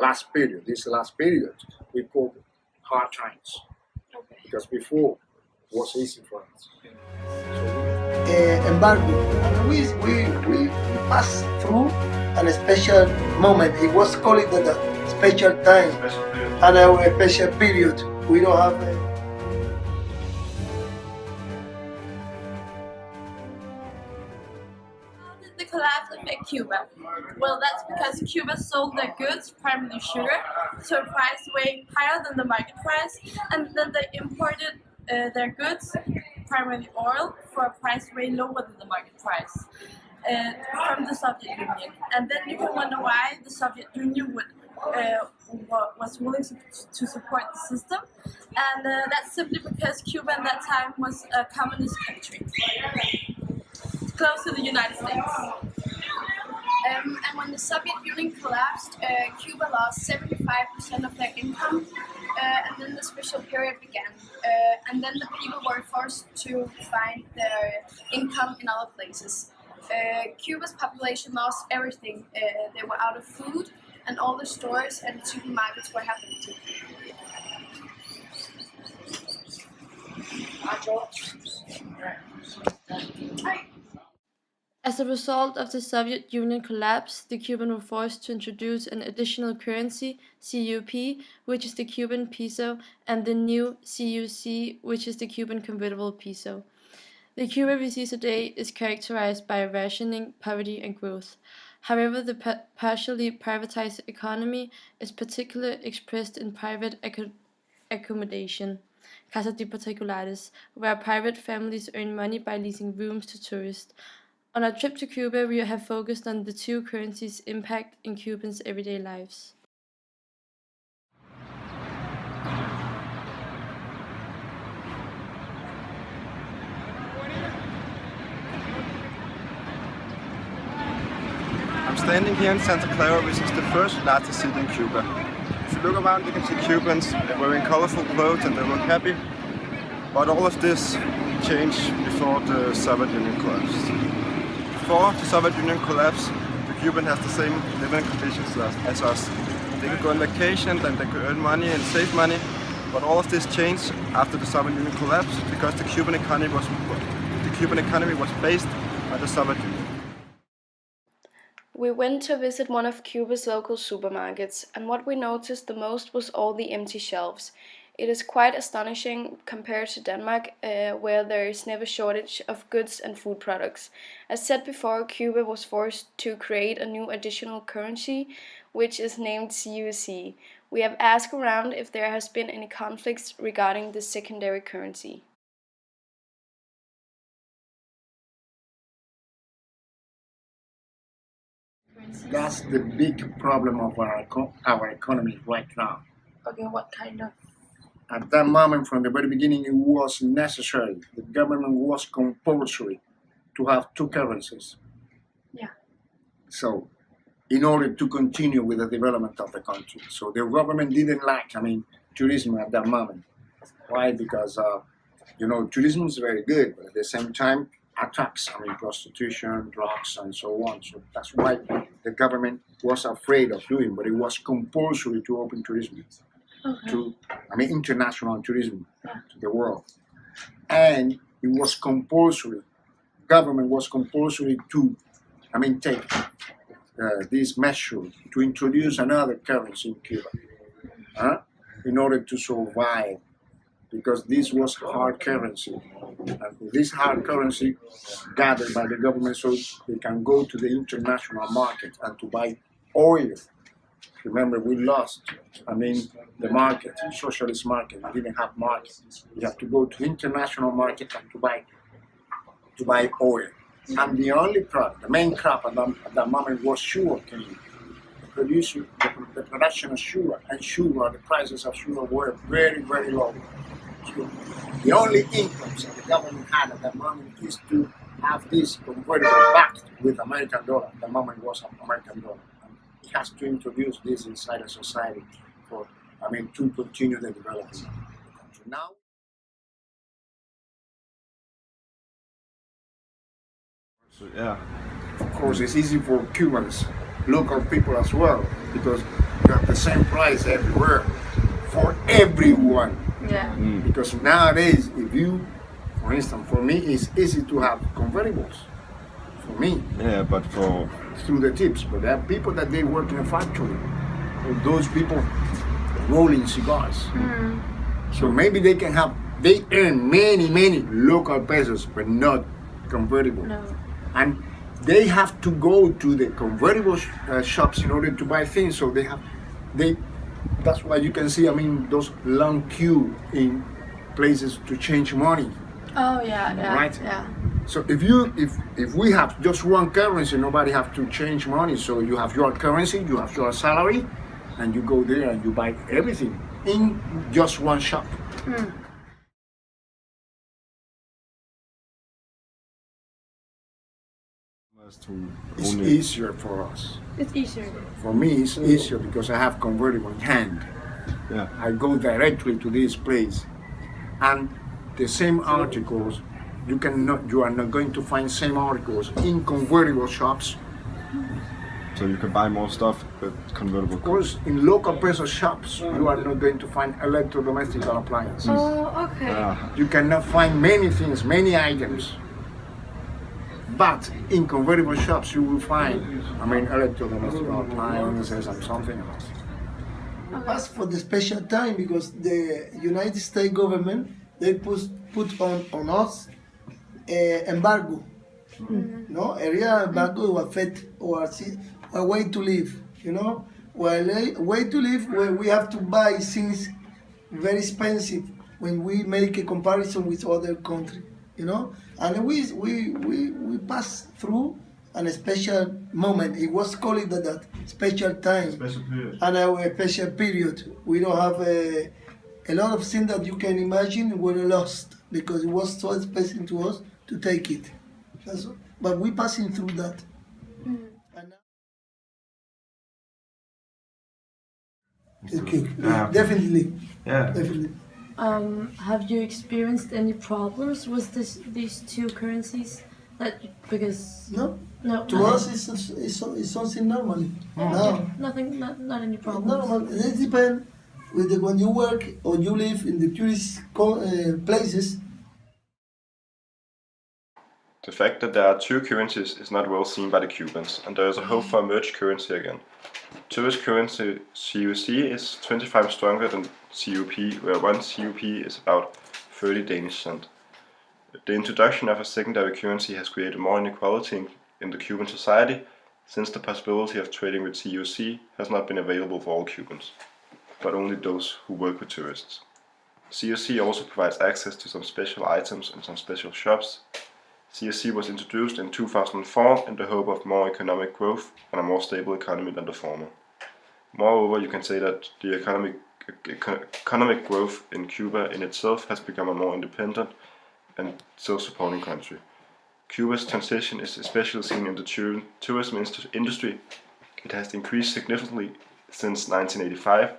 last period, this last period, we call hard times. Okay. Because before it was easy for us. Embargo. And we passed through a special moment. It was called the special time and a special period. We don't have How did the collapse affect Cuba? Well, that's because Cuba sold their goods, primarily sugar, to a price way higher than the market price, and then they imported their goods, primarily oil, for a price way lower than the market price from the Soviet Union. And then you can wonder why the Soviet Union was willing to support the system, and that's simply because Cuba at that time was a communist country, close to the United States. And when the Soviet Union collapsed, Cuba lost 75% of their income, and then the special period began. And then the people were forced to find their income in other places. Cuba's population lost everything. They were out of food, and all the stores and supermarkets were half empty. As a result of the Soviet Union collapse, the Cubans were forced to introduce an additional currency, CUP, which is the Cuban peso, and the new CUC, which is the Cuban convertible peso. The Cuba we see today is characterized by rationing, poverty, and growth. However, the partially privatized economy is particularly expressed in private accommodation, casa de particulares, where private families earn money by leasing rooms to tourists. On our trip to Cuba, we have focused on the two currencies' impact in Cubans' everyday lives. I'm standing here in Santa Clara, which is the first largest city in Cuba. If you look around, you can see Cubans wearing colorful clothes and they look happy. But all of this changed before the Soviet Union collapsed. Before the Soviet Union collapsed, the Cuban has the same living conditions as us. They could go on vacation, then they could earn money and save money. But all of this changed after the Soviet Union collapsed because the Cuban economy was based on the Soviet Union. We went to visit one of Cuba's local supermarkets, and what we noticed the most was all the empty shelves. It is quite astonishing compared to Denmark, where there is never shortage of goods and food products. As said before, Cuba was forced to create a new additional currency, which is named CUC. We have asked around if there has been any conflicts regarding this secondary currency. That's the big problem of our economy right now. Okay, what kind of? At that moment, from the very beginning, it was necessary. The government was compulsory to have two currencies. Yeah. So, in order to continue with the development of the country. So the government didn't like, tourism at that moment. Why? Because, tourism is very good, but at the same time, attacks, prostitution, drugs, and so on. So that's why the government was afraid of doing, but it was compulsory to open tourism. To international tourism to the world, and it was compulsory. Government was compulsory to, take this measure to introduce another currency in Cuba, in order to survive, because this was hard currency, and this hard currency gathered by the government so they can go to the international market and to buy oil. Remember, we lost, the market, socialist market. We didn't have market. We have to go to international market and to buy oil. And the only crop, the main crop at that moment was sugar cane. The production of sugar, and the prices of sugar were very, very low. So the only incomes that the government had at that moment is to have this convertible backed with American dollar. The moment was American dollar. It has to introduce this inside a society for, to continue the development of the country. Now, So, yeah. of course, it's easy for Cubans, local people as well, because got the same price everywhere for everyone. Yeah. Because nowadays, if you, for instance, for me, it's easy to have convertibles. For me, Yeah, but for through the tips. But there are people that they work in a factory. Or those people rolling cigars. So maybe they can have, they earn many local pesos, but not convertible. No. And they have to go to the convertible shops in order to buy things. So that's why you can see, I mean, those long queue in places to change money. Oh yeah. Right. Yeah. So if we have just one currency, nobody have to change money. So you have your currency, you have your salary, and you go there and you buy everything in just one shop. It's easier for us. It's easier. For me, it's easier because I have convertible in hand. yeah. I go directly to this place, and the same articles you are not going to find same articles in convertible shops. So you can buy more stuff with convertible. Of course, in local peso shops, you are not going to find electrodomestic appliances. Oh, okay. You cannot find many things, many items. But in convertible shops, you will find, I mean, electrodomestic appliances and something else. We passed for the special time because the United States government, they put on us embargo. No, area embargo to affect our way to live. You know, way to live where we have to buy things very expensive when we make a comparison with other countries. You know, and we pass through a special moment. It was called that special time. Special period. And a special period. We don't have a lot of things that you can imagine were lost because it was so expensive to us to take it. But we passing through that. And now, okay, Yeah. definitely. Yeah. Definitely. Have you experienced any problems with these two currencies? Because No, no, to us it's something normal. No, nothing, not any problems. normal. It depends when you work or you live in the tourist places. The fact that there are two currencies is not well seen by the Cubans, and there is a hope for a merged currency again. Tourist currency CUC is 25 stronger than CUP, where one CUP is about 30 Danish cent. The introduction of a secondary currency has created more inequality in the Cuban society, since the possibility of trading with CUC has not been available for all Cubans, but only those who work with tourists. CUC also provides access to some special items and some special shops. CSC was introduced in 2004 in the hope of more economic growth and a more stable economy than the former. Moreover, you can say that the economic growth in Cuba in itself has become a more independent and self-supporting country. Cuba's transition is especially seen in the tourism industry. It has increased significantly since 1985,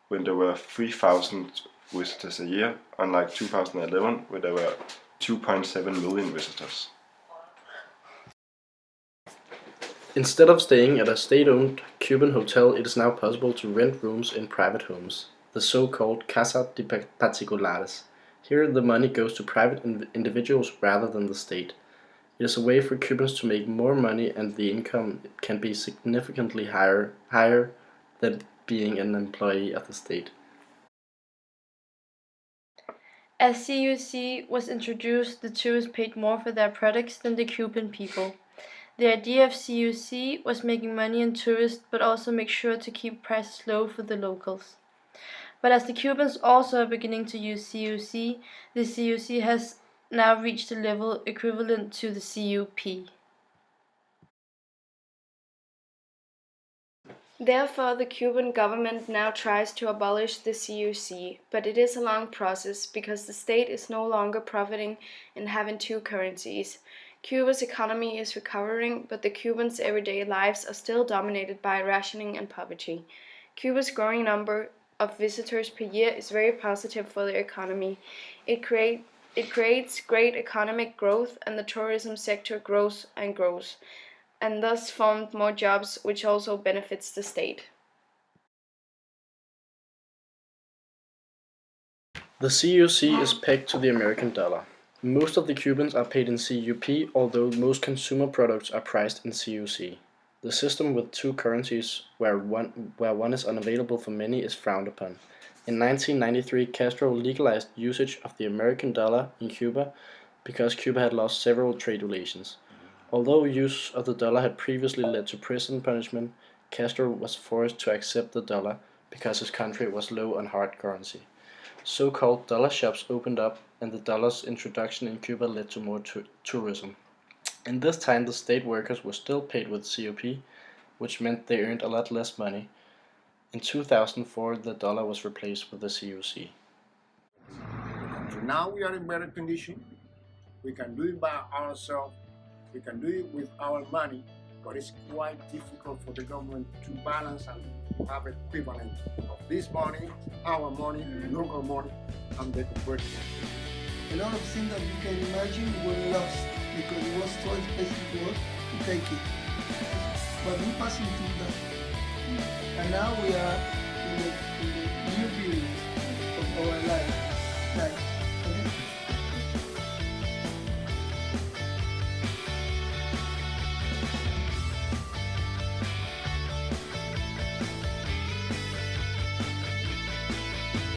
when there were 3,000 visitors a year, unlike 2011, where there were 2.7 million visitors. Instead of staying at a state-owned Cuban hotel, it is now possible to rent rooms in private homes, the so-called Casa de Particulares. Here the money goes to private individuals rather than the state. It is a way for Cubans to make more money, and the income can be significantly higher than being an employee of the state. As CUC was introduced, the tourists paid more for their products than the Cuban people. The idea of CUC was making money on tourists, but also make sure to keep prices low for the locals. But as the Cubans also are beginning to use CUC, the CUC has now reached a level equivalent to the CUP. Therefore, the Cuban government now tries to abolish the CUC, but it is a long process because the state is no longer profiting in having two currencies. Cuba's economy is recovering, but the Cubans' everyday lives are still dominated by rationing and poverty. Cuba's growing number of visitors per year is very positive for the economy. It creates great economic growth, and the tourism sector grows and grows, and thus formed more jobs, which also benefits the state. The CUC is pegged to the American dollar. Most of the Cubans are paid in CUP, although most consumer products are priced in CUC. The system with two currencies, where one is unavailable for many, is frowned upon. In 1993, Castro legalized usage of the American dollar in Cuba because Cuba had lost several trade relations. Although use of the dollar had previously led to prison punishment, Castro was forced to accept the dollar because his country was low on hard currency. So-called dollar shops opened up, and the dollar's introduction in Cuba led to more tourism. In this time, the state workers were still paid with COP, which meant they earned a lot less money. In 2004, the dollar was replaced with the CUC. Now we are in better condition. We can do it by ourselves. We can do it with our money, but it's quite difficult for the government to balance and have equivalent of this money, our money, local money, and the converted money. A lot of things that you can imagine were lost because it was so expensive to us to take it. But we passing through that. And now we are in the new period of our life. Okay?